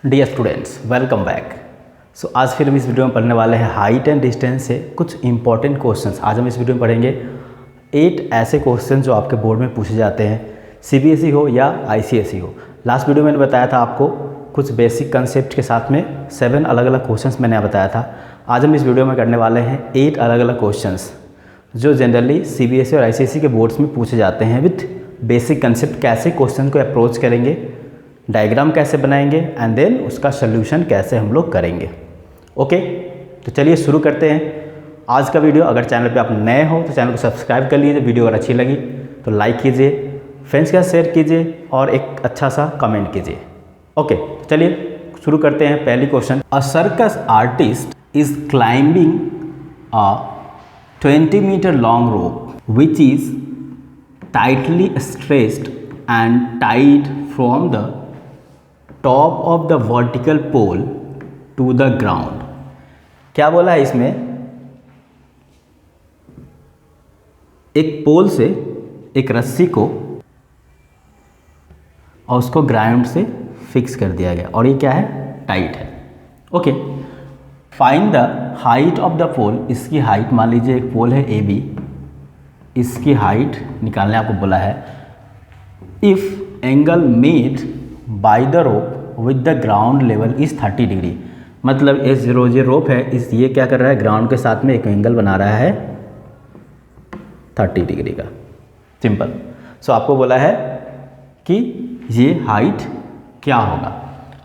Dear students, welcome back. आज फिर हम इस वीडियो में पढ़ने वाले हैं हाइट एंड डिस्टेंस से कुछ इंपॉर्टेंट क्वेश्चंस। आज हम इस वीडियो में पढ़ेंगे 8 ऐसे क्वेश्चन जो आपके बोर्ड में पूछे जाते हैं, सीबीएसई हो या आईसीएसई हो। लास्ट वीडियो में मैंने बताया था आपको कुछ बेसिक कंसेप्ट के साथ में 7 अलग अलग क्वेश्चंस मैंने बताया था। आज हम इस वीडियो में करने वाले हैं 8 अलग अलग क्वेश्चंस जो जनरली सीबीएसई और आईसीएसई के बोर्ड्स में पूछे जाते हैं विथ बेसिक कंसेप्ट। कैसे क्वेश्चन को अप्रोच करेंगे, डायग्राम कैसे बनाएंगे एंड देन उसका सोल्यूशन कैसे हम लोग करेंगे। ओके, तो चलिए शुरू करते हैं आज का वीडियो। अगर चैनल पे आप नए हो तो चैनल को सब्सक्राइब कर लीजिए। वीडियो अगर अच्छी लगी तो लाइक कीजिए, फ्रेंड्स के साथ शेयर कीजिए और एक अच्छा सा कमेंट कीजिए। ओके, तो चलिए शुरू करते हैं। पहली question, a circus artist is climbing a 20 metre long rope which is tightly stretched and tied from the top of the vertical pole to the ground. क्या बोला है इसमें? एक पोल से एक रस्सी को और उसको ग्राउंड से फिक्स कर दिया गया और ये क्या है? टाइट है। Okay, find the height of the pole. इसकी हाइट मान लीजिए एक पोल है ए बी, इसकी हाइट निकालने आपको बोला है। If angle made by the rope with the ground level is 30 degree. मतलब ये रोप है, इस ये क्या कर रहा है? ग्राउंड के साथ में एक एंगल बना रहा है 30 डिग्री का। सिंपल। सो आपको बोला है कि ये हाइट क्या होगा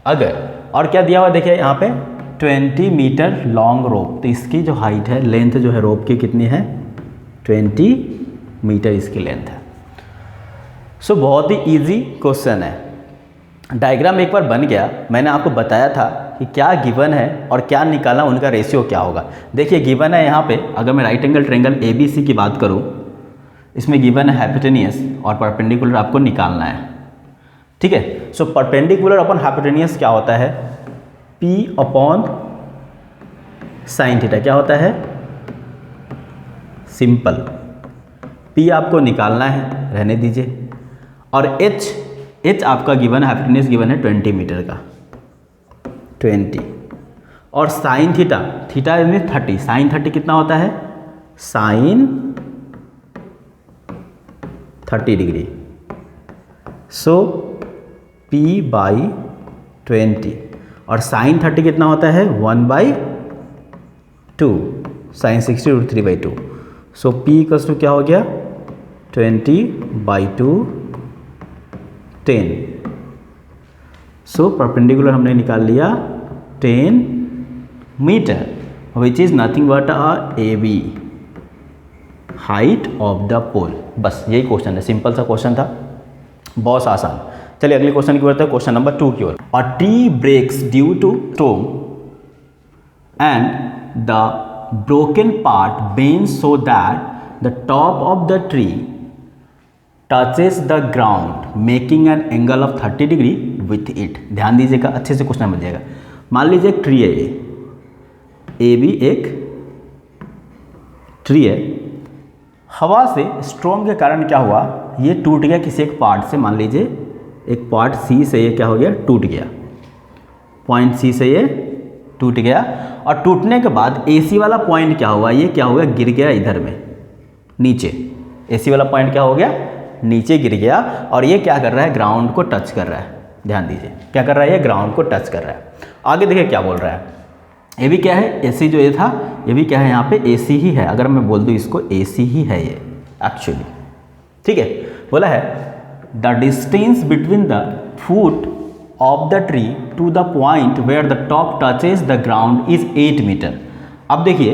अगर, और क्या दिया हुआ देखिए यहाँ पे 20 मीटर लॉन्ग रोप। तो इसकी जो हाइट है, लेंथ जो है रोप की कितनी है? 20 मीटर इसकी लेंथ है। सो बहुत ही इजी क्वेश्चन है। डायग्राम एक बार बन गया, मैंने आपको बताया था कि क्या गिवन है और क्या निकालना, उनका रेशियो क्या होगा। देखिए गिवन है यहाँ पे, अगर मैं राइट एंगल ट्रायंगल एबीसी की बात करूँ, इसमें गिवन है हाइपोटेनियस और परपेंडिकुलर आपको निकालना है। ठीक है, सो परपेंडिकुलर अपॉन हाइपोटेनियस क्या होता है? P upon sine theta. क्या होता है? सिंपल। P आपको निकालना है, रहने दीजिए। और H आपका गिवन है, हाइपोटेनियस गिवन है 20 मीटर का, 20। और साइन थीटा में 30। साइन 30 कितना होता है? Sine 30 degree. So P by 20। और साइन 30 कितना होता है? 1/2। Sine 60 √3/2। So P equals to क्या हो गया? 20/2 10। सो परपेंडिकुलर हमने निकाल लिया 10 metre which is nothing but A B, height of the pole. बस यही क्वेश्चन है, सिंपल सा क्वेश्चन था, बहुत आसान। चलिए अगले क्वेश्चन की ओर, क्वेश्चन नंबर 2 की ओर। A tree breaks due to storm and the broken part bends so that the top of the tree touches the ground making an angle of 30 degree with it. ध्यान दीजिएगा, अच्छे से question समझिएगा। मान लीजिए एक ट्री है, ए बी एक ट्री है। हवा से स्ट्रॉम के कारण क्या हुआ? ये टूट गया किसी एक पार्ट से। मान लीजिए एक पार्ट सी से ये क्या हो गया? टूट गया। पॉइंट सी से ये टूट गया और टूटने के बाद एसी वाला पॉइंट क्या हुआ? ये क्या हो गया? गिर गया इधर में नीचे। एसी वाला पॉइंट क्या हो गया? नीचे गिर गया और ये क्या कर रहा है? ग्राउंड को टच कर रहा है। ध्यान दीजिए, क्या कर रहा है? ये ग्राउंड को टच कर रहा है। आगे देखिए क्या बोल रहा है। ये भी क्या है? एसी जो ये था, ये भी क्या है? यहाँ पे एसी ही है। अगर मैं बोल दूँ इसको एसी ही है ये एक्चुअली। ठीक है, बोला है the distance between the foot of the tree to the point where the top touches the ground is 8 metre. अब देखिए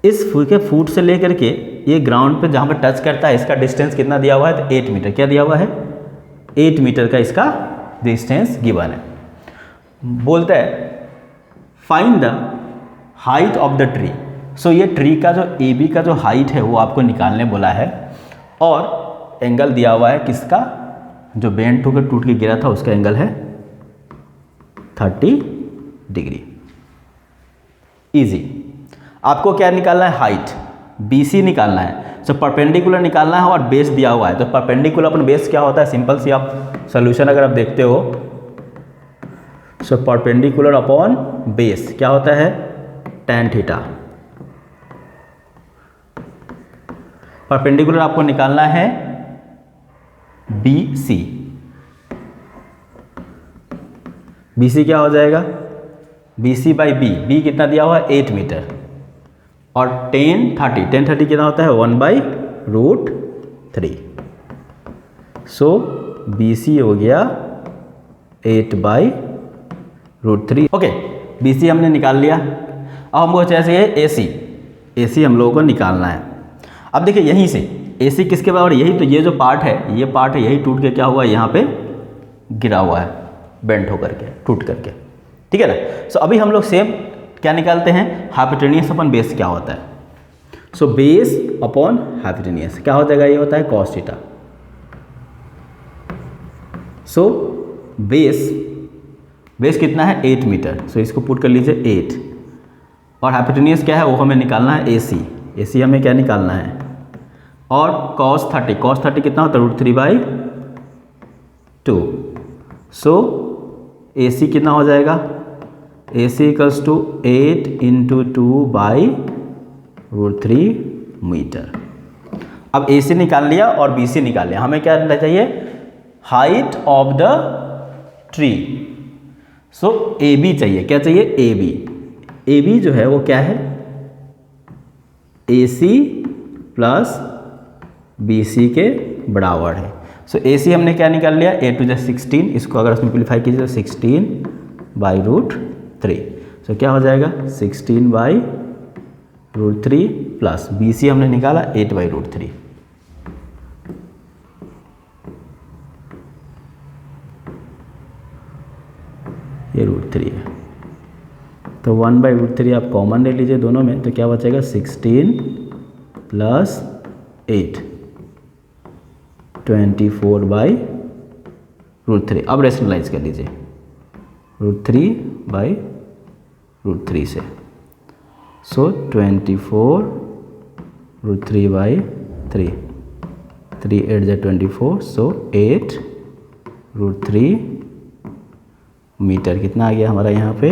इस फुट से लेकर के ये ग्राउंड पे जहाँ पे टच करता है, इसका डिस्टेंस कितना दिया हुआ है? तो 8 मीटर। क्या दिया हुआ है? 8 मीटर का इसका डिस्टेंस गिवन है। बोलता है find the height of the tree. So ये ट्री का जो ए बी का जो हाइट है वो आपको निकालने बोला है और एंगल दिया हुआ है किसका? जो बेंड होकर टूट के गिरा था उसका एंगल है 30 डिग्री। इजी। आपको क्या निकालना है? हाइट BC निकालना है। सो परपेंडिकुलर निकालना है और बेस दिया हुआ है। तो परपेंडिकुलर अपन बेस क्या होता है? सिंपल सी आप सोल्यूशन अगर आप देखते हो सो परपेंडिकुलर अपॉन बेस क्या होता है, tan थीटा। परपेंडिकुलर आपको निकालना है BC। BC क्या हो जाएगा, BC बाई B कितना दिया हुआ है 8 मीटर, और tan 30 कितना होता है 1/√3। सो BC हो गया 8/√3। ओके, BC हमने निकाल लिया। अब हमको चाहिए AC हम लोगों को निकालना है। अब देखिए यहीं से AC किसके बराबर, यही तो ये जो पार्ट है यही टूट के क्या हुआ है, यहाँ पे गिरा हुआ है, बेंट होकर के, टूट करके, ठीक है ना। सो अभी हम लोग सेम क्या निकालते हैं, हाइपोटेनियस अपन बेस क्या होता है। सो बेस अपॉन हाइपोटेनियस क्या हो जाएगा, ये होता है cos थीटा। सो बेस कितना है 8 मीटर, सो इसको पुट कर लीजिए 8, और हाइपोटेनियस क्या है वो हमें निकालना है AC हमें क्या निकालना है, और cos 30 कितना होता है √3/2। सो AC कितना हो जाएगा, AC इक्वल्स टू 8 × 2/√3 मीटर। अब AC निकाल लिया और BC निकाल लिया, हमें क्या चाहिए, height of the tree. So AB चाहिए, क्या चाहिए AB जो है वो क्या है, AC प्लस BC के बराबर है। सो AC हमने क्या निकाल लिया, 8 × 16, इसको अगर सिंप्लीफाई कीजिए तो 16/√3। सो क्या हो जाएगा 16/√3 प्लस BC हमने निकाला 8/√3। ये √3 है, तो 1/√3 आप कॉमन ले लीजिए दोनों में, तो क्या बचेगा 16 प्लस 8 24/√3। अब रेशनलाइज कर लीजिए √3/√3 से। सो 24√3/3, 3 8 × 24, सो 8√3 मीटर कितना आ गया हमारा यहाँ पे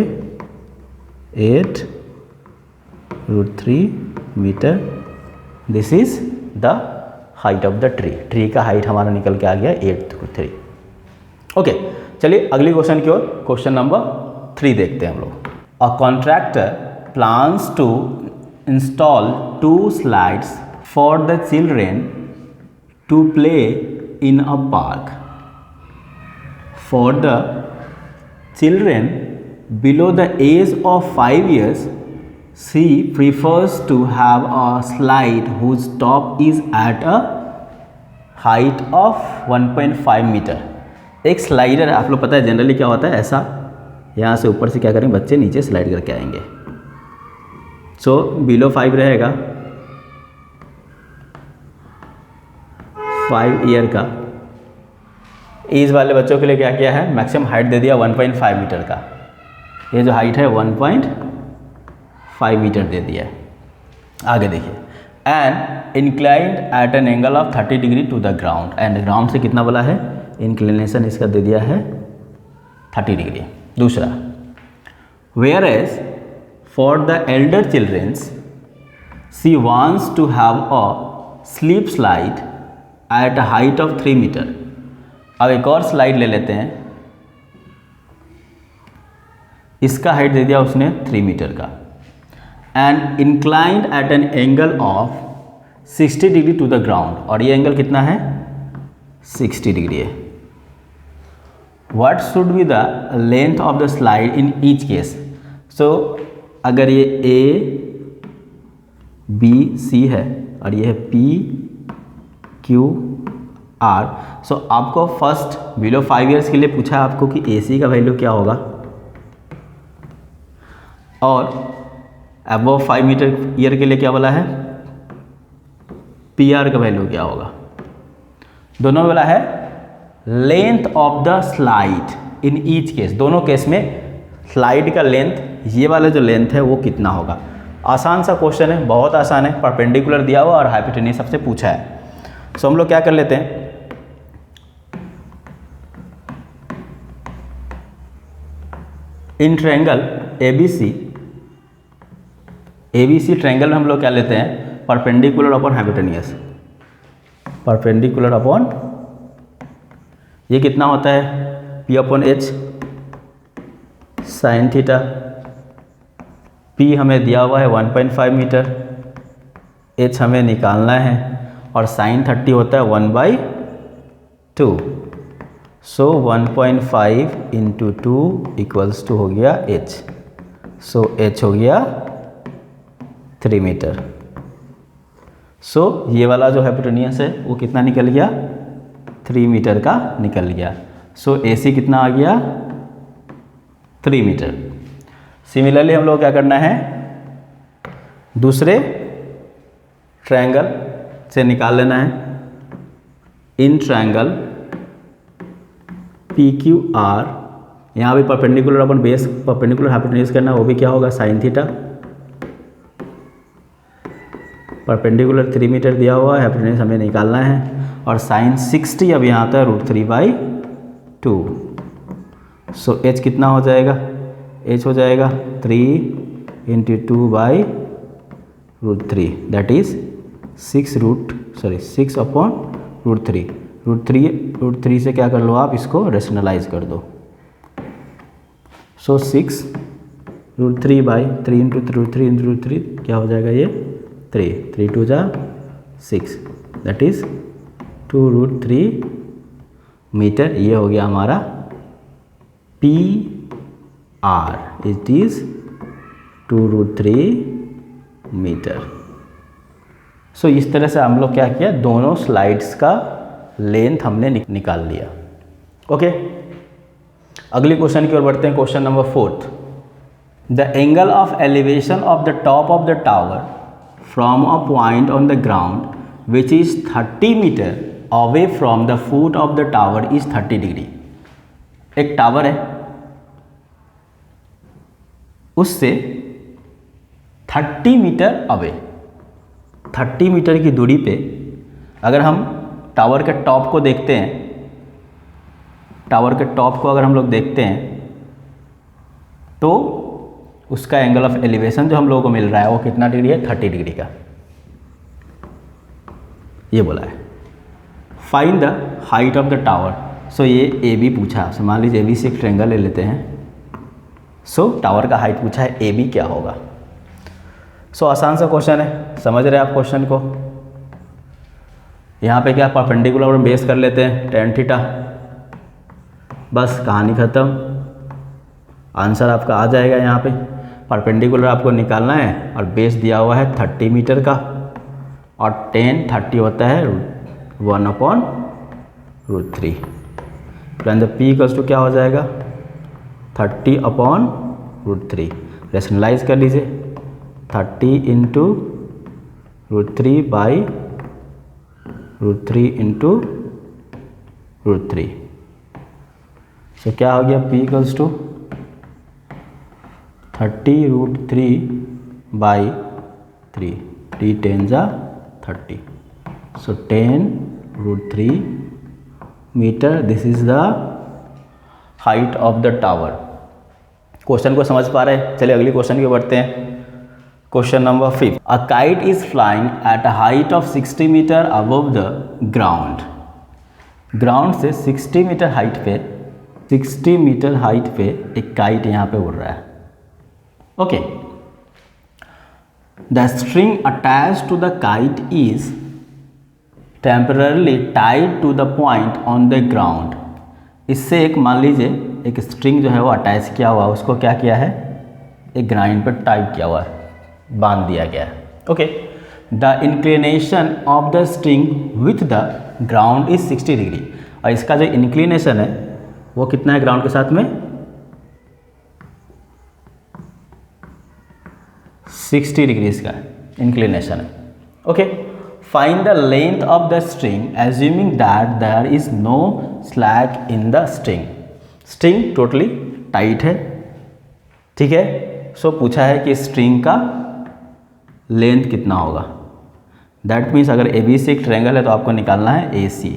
8√3 metre. This is the height of the tree का हाइट हमारा निकल के आ गया 8√3। ओके, चलिए अगली क्वेश्चन की ओर, क्वेश्चन नंबर 3 देखते हैं हम लोग। A contractor plans to install 2 slides for the children to play in a park. For the children below the age of 5 years, she prefers to have a slide whose top is at a height of 1.5 metre. एक slider, आप लोग पता है generally क्या होता है, ऐसा यहाँ से ऊपर से क्या करेंगे बच्चे नीचे स्लाइड करके आएंगे। सो बिलो 5 रहेगा, 5 ईयर का एज वाले बच्चों के लिए क्या किया है, मैक्सिमम हाइट दे दिया 1.5 मीटर का। ये जो हाइट है 1.5 मीटर दे दिया है। आगे देखिए, and inclined at an angle of 30 degree to the ground, and ground से कितना बोला है, इंक्लिनेशन इसका दे दिया है 30 डिग्री। दूसरा, whereas for the elder childrens she wants to have a sleep slide at a height of 3 metre. अब एक और स्लाइड ले लेते हैं, इसका हाइट दे दिया उसने 3 मीटर का, and inclined at an angle of 60 degree to the ground, और ये एंगल कितना है 60 डिग्री है। What should be the length of the slide in each case. So अगर ये A B C है और ये है P Q R, सो आपको फर्स्ट बिलो 5 ईयर्स के लिए पूछा है आपको कि AC का वैल्यू क्या होगा, और अबव 5 मीटर ईयर के लिए क्या बोला है, PR का वैल्यू क्या होगा। दोनों में बोला है length of the slide in each case, दोनों केस में स्लाइड का लेंथ, ये वाला जो लेंथ है वो कितना होगा। आसान सा क्वेश्चन है, बहुत आसान है, परपेंडिकुलर दिया हुआ और हाइपोटेन्यूज सबसे पूछा है। सो हम लोग क्या कर लेते हैं, इन ट्रायंगल ABC ट्रायंगल में हम लोग क्या लेते हैं, perpendicular upon hypotenuse, perpendicular upon, ये कितना होता है P upon H sine theta, P हमें दिया हुआ है 1.5 मीटर, H हमें निकालना है और साइन 30 होता है 1/2, सो 1.5 इंटू 2 इक्वल्स टू हो गया H, सो H हो गया 3 मीटर। सो ये वाला जो हाइपोटेन्यूज है वो कितना निकल गया, 3 मीटर का निकल गया। सो AC कितना आ गया, 3 मीटर। सिमिलरली हम लोग क्या करना है, दूसरे ट्रायंगल से निकाल लेना है। इन ट्रायंगल PQR, यहाँ भी perpendicular upon base perpendicular hypotenuse करना है, वो भी क्या होगा साइन थीटा, परपेंडिकुलर 3 मीटर दिया हुआ है, हाइपोटेन्यूज हमें निकालना है और साइन 60 अब यहाँ आता है √3/2, सो H कितना हो जाएगा, H हो जाएगा 3 इंटू 2/√3 दैट इज 6 अपॉन √3, √3 से क्या कर लो आप, इसको रेशनलाइज कर दो, सो 6√3/3 इंटू √3 क्या हो जाएगा ये 3 2 जा 6 दैट इज 2√3 मीटर। ये हो गया हमारा PR, इट इज 2√3 मीटर। सो इस तरह से हम लोग क्या किया, दोनों स्लाइड्स का लेंथ हमने निकाल लिया। ओके, अगली क्वेश्चन की ओर बढ़ते हैं। Question number 4, the angle of elevation of the top of the tower from a point on the ground which is 30 metre away from the foot of the tower is 30 degree. एक tower है, उससे 30 metre away, 30 metre की दूरी पे अगर हम tower के top को देखते हैं, टावर के टॉप को अगर हम लोग देखते हैं तो उसका एंगल ऑफ एलिवेशन जो हम लोगों को मिल रहा है वो कितना डिग्री है, 30 डिग्री का, ये बोला है। Find the height of the tower. So ये AB पूछा है, मान लीजिए AB से एक ट्रायंगल ले लेते हैं। सो टावर का हाइट पूछा है, AB क्या होगा। सो आसान सा क्वेश्चन है, समझ रहे हैं आप क्वेश्चन को। यहाँ पे क्या परपेंडिकुलर और बेस कर लेते हैं tan थीटा, बस कहानी ख़त्म, आंसर आपका आ जाएगा। यहाँ पे परपेंडिकुलर आपको निकालना है और बेस दिया हुआ है 30 मीटर का और tan 30 होता है 1/√3, प्लस P इक्वल्स टू क्या हो जाएगा 30/√3, रेशनलाइज कर लीजिए 30 इंटू √3/√3 इंटू √3, सो क्या हो गया P इक्वल्स टू 30√3/3, 3 10 जा 30, so 10√3 metre, this is the height of the tower. Question को समझ पा रहे हैं। चलिए अगली क्वेश्चन की बढ़ते हैं। Question number 5, a kite is flying at a height of 60 metre above the ground. Ground से 60 मीटर हाइट पे, 60 मीटर हाइट पे एक काइट यहाँ पे उड़ रहा है। Okay, the string attached to the kite is temporarily tied to the point on the ground. इससे एक मान लीजिए एक स्ट्रिंग जो है वो अटैच किया हुआ है, उसको क्या किया है, एक ग्राइंड पर टाइप किया हुआ है, बांध दिया गया है। Okay, the inclination of the string with the ground is 60 degree, और इसका जो इंक्लिनेशन है वो कितना है ग्राउंड के साथ में, 60 डिग्री इसका इंक्लिनेशन है। Okay, find the length of the string assuming that there is no slack in the string. String totally tight है, ठीक है। सो पूछा है कि स्ट्रिंग का लेंथ कितना होगा। दैट मीन्स अगर ABC एक ट्रायंगल है तो आपको निकालना है AC।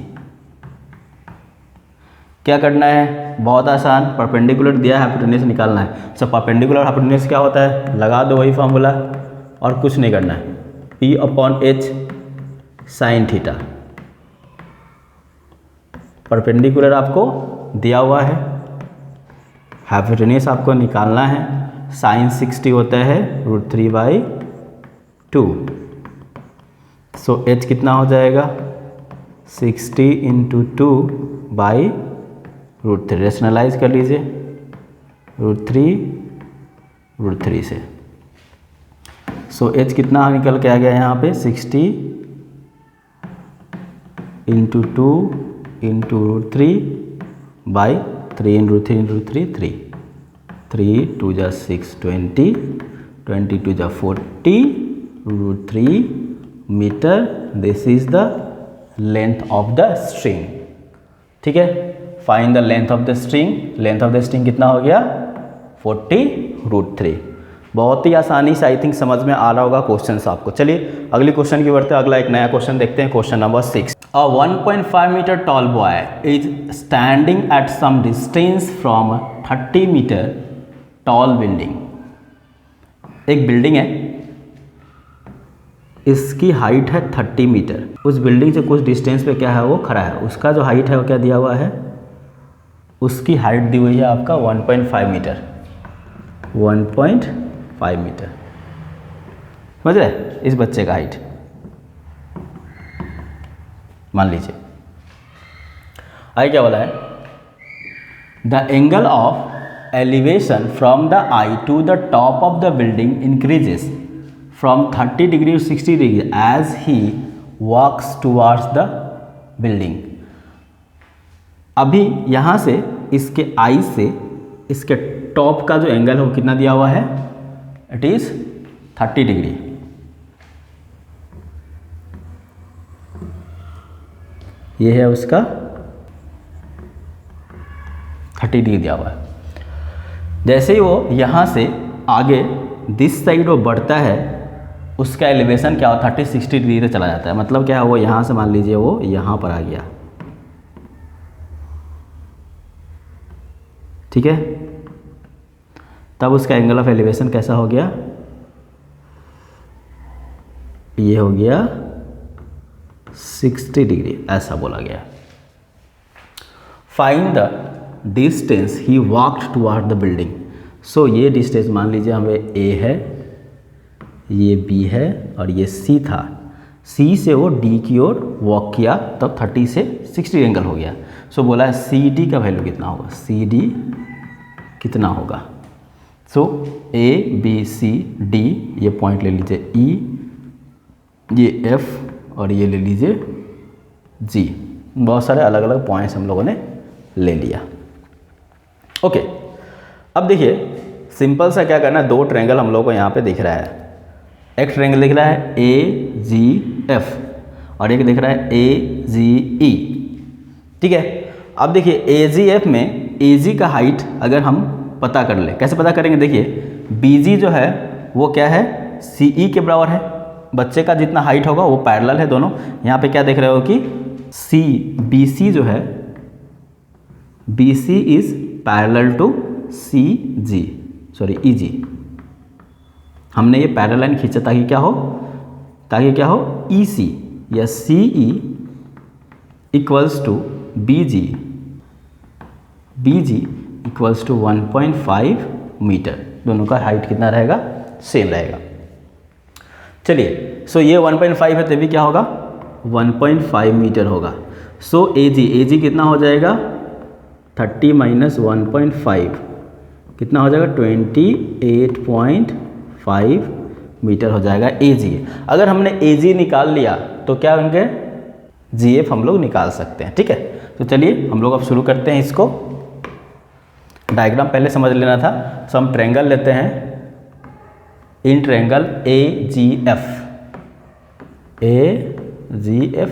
क्या करना है, बहुत आसान, परपेंडिकुलर दिया है, हाइपोटेन्यूज निकालना है। सब परपेंडिकुलर हाइपोटेन्यूज क्या होता है, लगा दो वही फार्मूला और कुछ नहीं करना है, P/H sin थीटा। परपेंडिकुलर आपको दिया हुआ है, हाइपोटेन्यूज आपको निकालना है, sin 60 होता है √3/2। सो H कितना हो जाएगा 60 × 2/√3। रेशनलाइज कर लीजिए √3 से। सो H कितना निकल के आ गया यहाँ पे 60 × 2 × √3/3 × 3 3 3 2 जा 6 20 22 जा 40 √3 metre. This is the length of the string. ठीक है, find the length of the string. Length of the string कितना हो गया 40 √3। बहुत ही आसानी से आई थिंक समझ में आ रहा होगा क्वेश्चन आपको। चलिए अगली क्वेश्चन की बढ़ते हैं, अगला एक नया क्वेश्चन देखते हैं। Question number 6। A 1.5 metre tall boy is standing at some distance from 30 metre tall building. एक बिल्डिंग है, इसकी हाइट है 30 मीटर। उस बिल्डिंग से कुछ डिस्टेंस पे क्या है वो खड़ा है, उसका जो हाइट है वो क्या दिया हुआ है, उसकी हाइट दी हुई है आपका 1.5 मीटर। 1.5 मीटर समझ रहे, इस बच्चे का हाइट मान लीजिए। आगे क्या बोला है, the angle of elevation from the eye to the top of the building increases from 30 degree to 60 degree as he walks towards the building. अभी यहाँ से इसके आई से इसके टॉप का जो एंगल है वो कितना दिया हुआ है, इट इज 30 डिग्री। ये है उसका 30 डिग्री दिया हुआ है। जैसे ही वो यहाँ से आगे दिस साइड वो बढ़ता है, उसका एलिवेशन क्या होता है 30-60 डिग्री से चला जाता है। मतलब क्या है, वो यहाँ से मान लीजिए वो यहाँ पर आ गया। ठीक है, तब उसका एंगल ऑफ एलिवेशन कैसा हो गया, ये हो गया 60 डिग्री, ऐसा बोला गया। Find the distance he walked toward the building. So ये डिस्टेंस मान लीजिए हमें A है, ये B है और ये C था। C से वो D की ओर वॉक किया, तब 30 से 60 एंगल हो गया। सो बोला है CD का वैल्यू कितना होगा, CD कितना होगा। सो A B C D ये पॉइंट ले लीजिए, E ये F और ये ले लीजिए G। बहुत सारे अलग अलग पॉइंट्स हम लोगों ने ले लिया। ओके, अब देखिए सिंपल सा क्या करना है, दो ट्रायंगल हम लोग को यहाँ पे दिख रहा है। एक ट्रायंगल दिख रहा है AGF और एक दिख रहा है AGE। ठीक है, अब देखिए AGF में AG का हाइट अगर हम पता कर ले, कैसे पता करेंगे, देखिए BG जो है वो क्या है CE के बराबर है। बच्चे का जितना हाइट होगा वो पैरेलल है दोनों। यहाँ पे क्या देख रहे हो कि BC जो है BC is parallel to EG। हमने ये पैरेलल लाइन खींचा ताकि क्या हो, EC या CE equals to BG equals to 1.5 metre. दोनों का हाइट कितना रहेगा, सेम रहेगा। चलिए, सो ये 1.5 है तभी क्या होगा 1.5 मीटर होगा। सो AG कितना हो जाएगा 30 - 1.5 कितना हो जाएगा 28.5 मीटर हो जाएगा AG। अगर हमने AG निकाल लिया तो क्या होंगे GF हम लोग निकाल सकते हैं। ठीक है, तो चलिए हम लोग अब शुरू करते हैं। इसको डायग्राम पहले समझ लेना था। सो हम ट्रायंगल लेते हैं, इन ट्रायंगल AGF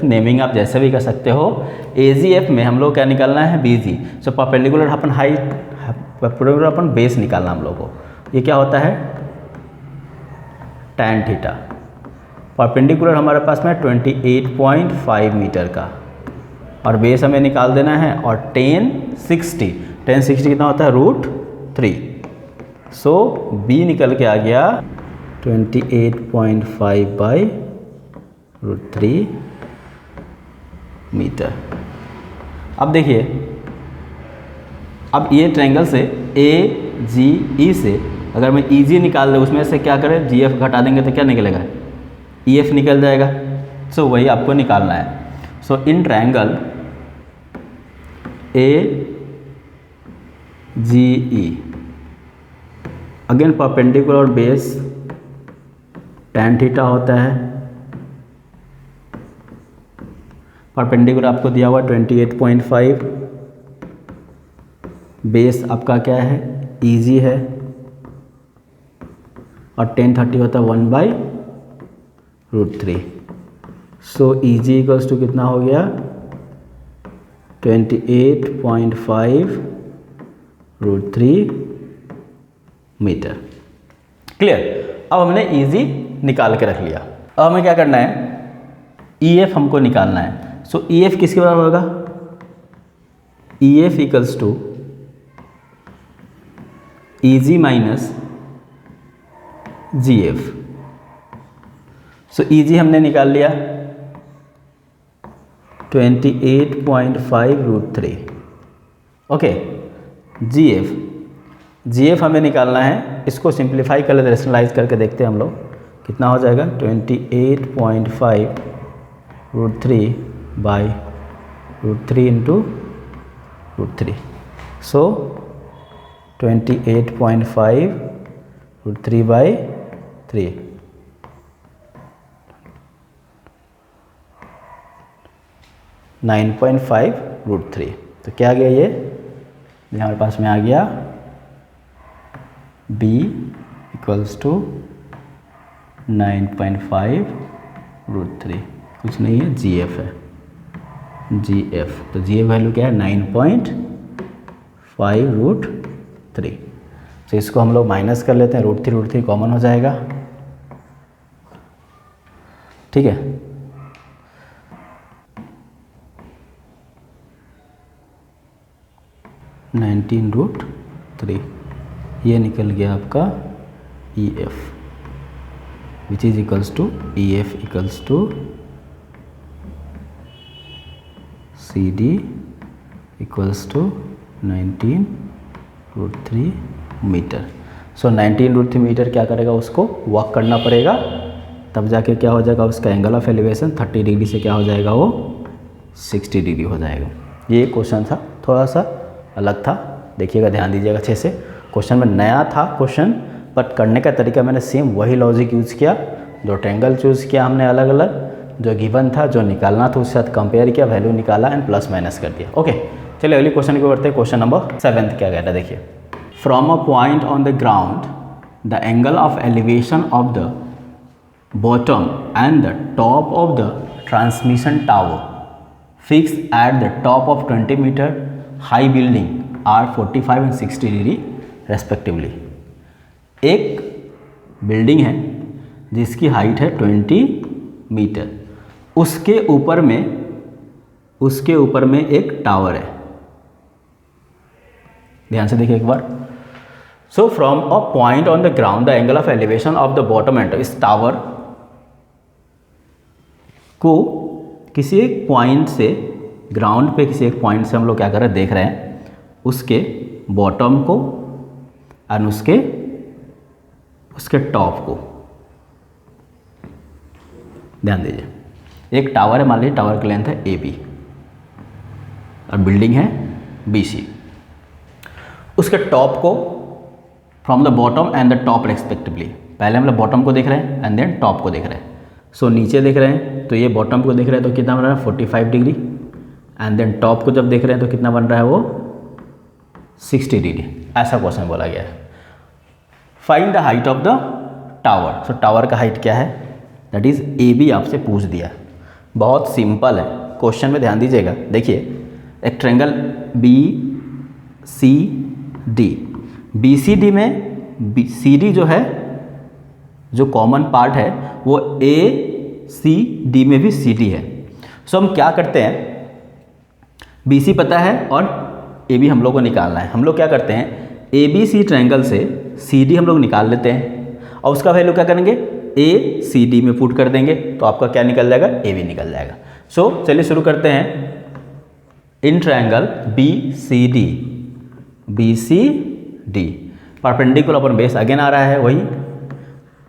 नेमिंग आप जैसे भी कर सकते हो। AGF में हम लोग क्या निकालना है BG। So perpendicular upon height, perpendicular upon base निकालना हम लोग को। ये क्या होता है tan थीटा। परपेंडिकुलर हमारे पास में 28.5 मीटर का और बेस हमें निकाल देना है। और tan 60 tan 60 कितना होता है √3। सो बी निकल के आ गया 28.5/√3 मीटर। अब देखिए, अब ये ट्रायंगल से AGE से अगर मैं EG निकाल दूँ, उसमें से क्या करें, GF घटा देंगे तो क्या निकलेगा, EF निकल जाएगा। सो वही आपको निकालना है। So in triangle AGE again perpendicular base tan theta होता है, परपेंडिकुलर आपको दिया हुआ 28.5, बेस आपका क्या है EG है, और tan 30 होता है 1/√3। सो EG इक्वल्स टू कितना हो गया 28.5/√3 मीटर। क्लियर। अब हमने EG निकाल के रख लिया। अब हमें क्या करना है, EF हमको निकालना है। सो EF किसके बराबर होगा, EF equals to EG minus GF। So EG हमने निकाल लिया 28.5/√3। ओके, GF हमें निकालना है, इसको सिंप्लीफाई कर लेते, रेशनलाइज करके देखते हैं हम लोग कितना हो जाएगा 28.5/√3 इंटू √3। सो 28.5/√3/3 9.5/√3। तो क्या आ गया, ये हमारे पास में आ गया B इक्वल्स टू 9.5/√3, कुछ नहीं है, GF है, GF। तो GF वैल्यू क्या है 9.5/√3। तो इसको हम लोग माइनस कर लेते हैं, √3 कॉमन हो जाएगा, ठीक है। (19√3) ये निकल गया आपका EF, which is equals to EF equals to CD equals to 19√3 metre. So 19√3 metre क्या करेगा, उसको वॉक करना पड़ेगा, तब जाके क्या हो जाएगा, उसका एंगल ऑफ एलिवेशन 30 डिग्री से क्या हो जाएगा, वो 60 डिग्री हो जाएगा। ये क्वेश्चन था, थोड़ा सा अलग था, देखिएगा, ध्यान दीजिएगा अच्छे से। क्वेश्चन में नया था क्वेश्चन, बट करने का तरीका मैंने सेम वही लॉजिक यूज़ किया, दो ट्रायंगल चूज़ किया हमने अलग अलग, जो गिवन था, जो निकालना था उसके साथ कंपेयर किया, वैल्यू निकाला एंड प्लस माइनस कर दिया। ओके, चलिए अगली क्वेश्चन को बढ़ते हैं। क्वेश्चन नंबर 7 क्या कहता है, देखिए। From a point on the ground the angle of elevation of the bottom and the top of the transmission tower fix at the top of 20 metre high building are 45 and 60 degree respectively. एक building है जिसकी height है 20 metre, उसके ऊपर में एक tower है। ध्यान से देखिए एक बार। So from a point on the ground the angle of elevation of the bottom end, इस टावर को किसी एक पॉइंट से, ग्राउंड पे किसी एक पॉइंट से हम लोग क्या कर रहे हैं, देख रहे हैं, उसके बॉटम को और उसके टॉप को। ध्यान दीजिए, एक टावर है, मान लीजिए टावर की लेंथ है AB और बिल्डिंग है BC। उसके टॉप को from the bottom and the top respectively, पहले हम लोग बॉटम को देख रहे हैं एंड देन टॉप को देख रहे हैं। सो नीचे देख रहे हैं तो ये बॉटम को देख रहे हैं तो कितना बन रहा है 45 डिग्री, एंड देन टॉप को जब देख रहे हैं तो कितना बन रहा है वो 60 डिग्री। ऐसा क्वेश्चन बोला गया है। Find the height of the tower. So tower का हाइट क्या है, दैट इज AB आपसे पूछ दिया। बहुत सिंपल है क्वेश्चन में, ध्यान दीजिएगा। देखिए एक ट्रायंगल BCD, BCD में CD जो है, जो कॉमन पार्ट है वो ACD में भी CD है। सो हम क्या करते हैं, BC पता है और ए बी हम लोग को निकालना है। हम लोग क्या करते हैं, ए बी सी ट्रायंगल से सी डी हम लोग निकाल लेते हैं और उसका वैल्यू क्या करेंगे, ए सी डी में पुट कर देंगे तो आपका क्या निकल जाएगा, ए बी निकल जाएगा। सो चलिए शुरू करते हैं। In triangle B C D perpendicular upon base again आ रहा है, वही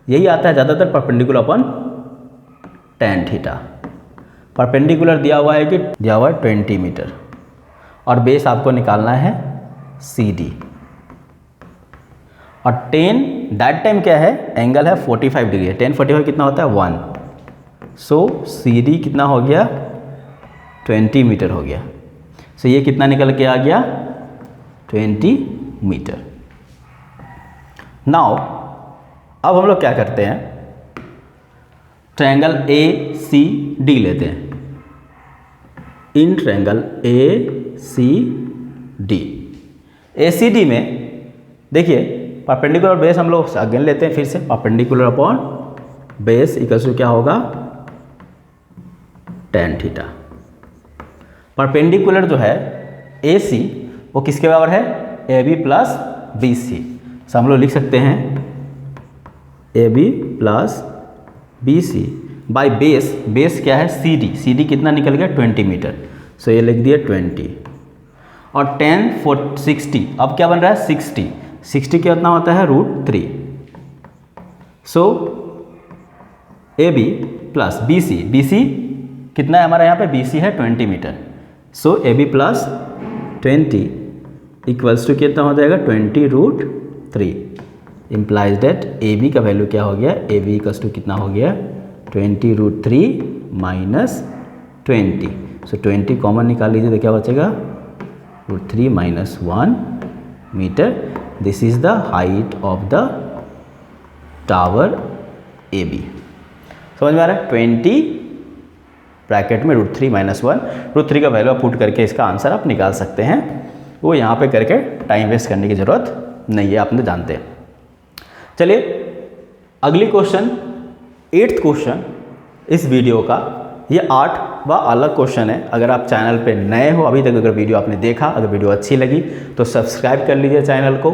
यही आता है ज़्यादातर, perpendicular upon tan theta. Perpendicular दिया हुआ है कि दिया हुआ है 20 मीटर और बेस आपको निकालना है सी डी। और tan दैट टाइम क्या है, एंगल है 45 डिग्री है। tan 45 कितना होता है 1। सो सी डी कितना हो गया 20 मीटर हो गया। सो ये कितना निकल के आ गया 20 मीटर। नाउ अब हम लोग क्या करते हैं, ट्रायंगल ए सी डी लेते हैं। In triangle A C D में देखिए परपेंडिकुलर बेस हम लोग अगेन लेते हैं, फिर से perpendicular upon base equal to क्या होगा tan थीटा। परपेंडिकुलर जो है ए सी वो किसके बराबर है, A B plus B C. So हम लोग लिख सकते हैं A B plus B C by base क्या है सी डी कितना निकल गया 20 मीटर। सो ये लिख दिया 20 और 10 4 60, अब क्या बन रहा है 60 कितना होता है √3। So A B plus B C कितना है हमारा यहाँ पे, बी सी है 20 metre. So A B plus 20 equals to कितना हो जाएगा 20√3। इम्प्लाइज डेट ए बी का वैल्यू क्या हो गया, ए बी इक्वल्स टू कितना हो गया 20√3 माइनस 20। सो 20 कॉमन निकाल लीजिए तो क्या बचेगा √3 minus 1 metre. This is the height of the tower A B. समझ में आ रहा है, 20 ब्रैकेट में √3 माइनस 1, √3 का वैल्यू आप पुट करके इसका आंसर आप निकाल सकते हैं। वो यहाँ पे करके टाइम वेस्ट करने की ज़रूरत नहीं है, आपने जानते हैं। चलिए अगली क्वेश्चन 8th क्वेश्चन इस वीडियो का, ये 8वां अलग क्वेश्चन है। अगर आप चैनल पे नए हो, अभी तक अगर वीडियो आपने देखा, अगर वीडियो अच्छी लगी तो सब्सक्राइब कर लीजिए चैनल को,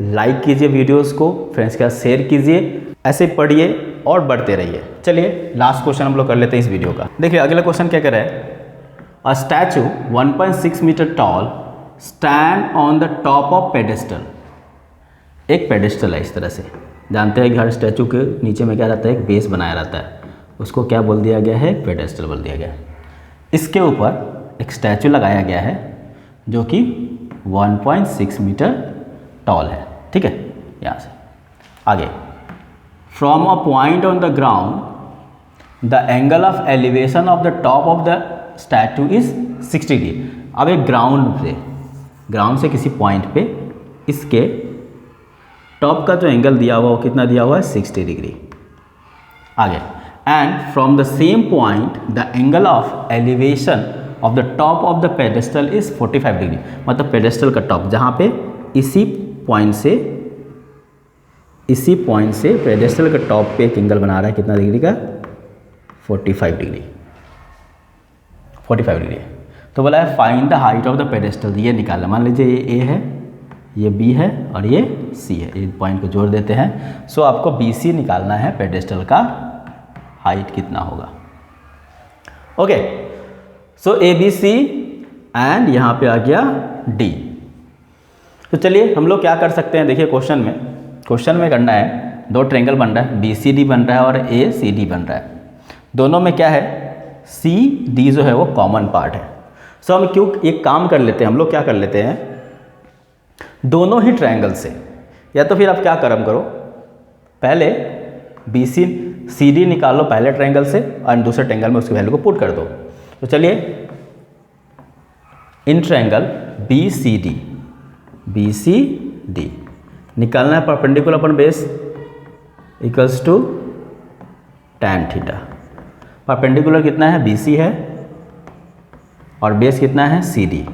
लाइक कीजिए वीडियोस को, फ्रेंड्स के साथ शेयर कीजिए, ऐसे पढ़िए और बढ़ते रहिए। चलिए लास्ट क्वेश्चन हम लोग कर लेते हैं इस वीडियो का। देखिए अगला क्वेश्चन क्या कर रहा है, a statue 1.6 metre tall stand on the top of pedestal. एक पेडेस्टल है इस तरह से, जानते हैं कि हर स्टैचू के नीचे में क्या रहता है, एक बेस बनाया रहता है, उसको क्या बोल दिया गया है, पेडेस्टल बोल दिया गया है। इसके ऊपर एक स्टैचू लगाया गया है जो कि 1.6 मीटर टॉल है, ठीक है। यहाँ से आगे, from a point on the ground the angle of elevation of the top of the statue is 60 degree. अब एक ग्राउंड से किसी पॉइंट पे इसके टॉप का जो एंगल दिया हुआ वो कितना दिया हुआ है 60 डिग्री। आगे, and from the same point the angle of elevation of the top of the pedestal is 45 degree. मतलब पेडेस्टल का टॉप जहाँ पे इसी पॉइंट से पेडेस्टल के टॉप पे एक एंगल बना रहा है, कितना डिग्री का 45 डिग्री। 45 डिग्री। तो बोला है find the height of the pedestal, ये निकालना। मान लीजिए ये ए है, ये बी है और ये सी है, ये पॉइंट को जोड़ देते हैं। सो आपको बी सी निकालना है, पेडेस्टल का हाइट कितना होगा। Okay, so A B C and यहाँ पे आ गया डी। तो चलिए हम लोग क्या कर सकते हैं, देखिए क्वेश्चन में करना है, दो ट्रायंगल बन रहा है, बी सी डी बन रहा है और ए सी डी बन रहा है। दोनों में क्या है, सी डी जो है वो कॉमन पार्ट है। सो हम क्यों एक काम कर लेते हैं, हम लोग क्या कर लेते हैं, दोनों ही ट्रायंगल से, या तो फिर आप क्या करो, पहले बी सी डी निकाल लो पहले ट्रायंगल से और दूसरे ट्रायंगल में उसकी वैल्यू को पुट कर दो। तो चलिए in triangle B C D निकालना है, perpendicular upon base equals to tan theta. Perpendicular कितना है, बी सी है और बेस कितना है, सी डी,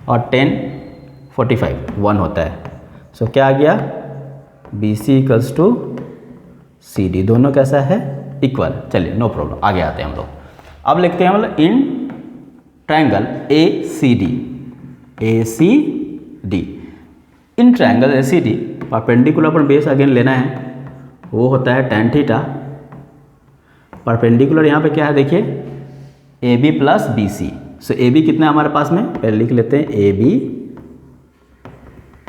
और 10 45 1 होता है। सो क्या आ गया, B C equals to C D, दोनों कैसा है, इक्वल। चलिए नो प्रॉब्लम, आगे आते हैं हम लोग। अब लिखते हैं मतलब in triangle A C D, ACD। In triangle ACD perpendicular पर बेस अगेन लेना है, वो होता है tan थीटा। परपेंडिकुलर यहाँ पे क्या है देखिए, AB प्लस BC। सो AB कितना है हमारे पास में, पहले लिख लेते हैं AB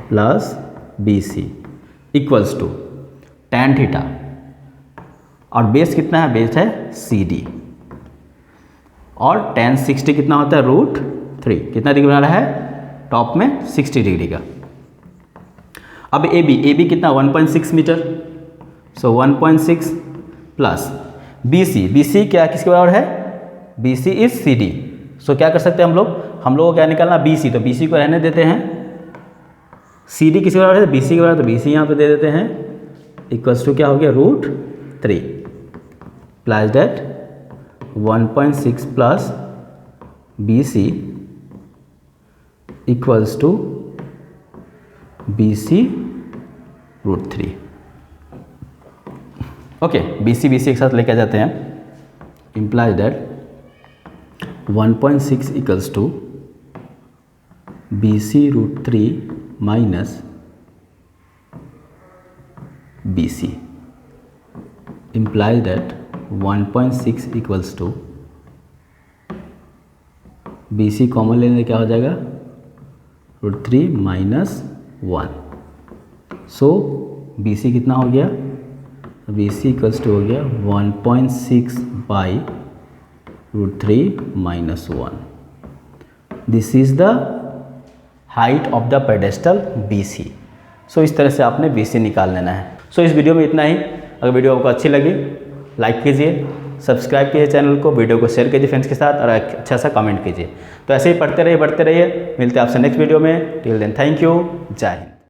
plus BC equals to tan theta, और बेस कितना है, बेस है CD, और tan 60 कितना होता है, √3। कितना डिग्री बना रहा है, टॉप में 60 डिग्री का। अब AB कितना 1.6 मीटर, सो 1.6 प्लस BC क्या किसके बराबर है, BC इज CD। सो क्या कर सकते हैं हम लोग को क्या निकालना, BC, तो BC को रहने देते हैं। CD किसके बराबर है, BC के बराबर, तो BC यहाँ पे दे देते हैं, इक्वल्स टू क्या हो गया, √3 प्लस डेट 1.6 plus BC equals to BC √3। Okay, BC एक साथ लेके आ जाते हैं, implies that 1.6 equals to BC √3 minus BC, implies that 1.6 equals to BC common लेने क्या हो जाएगा, √3 माइनस 1। सो BC कितना हो गया, BC इक्वल्स टू हो गया 1.6 by √3 minus 1। This is the height of the pedestal BC। सो इस तरह से आपने BC निकाल लेना है। सो इस वीडियो में इतना ही। अगर वीडियो आपको अच्छी लगी लाइक कीजिए, सब्सक्राइब कीजिए चैनल को, वीडियो को शेयर कीजिए फ्रेंड्स के साथ, और अच्छा सा कमेंट कीजिए। तो ऐसे ही पढ़ते रहिए, बढ़ते रहिए। मिलते हैं आपसे नेक्स्ट वीडियो में। टिल देन थैंक यू, जय हिंद।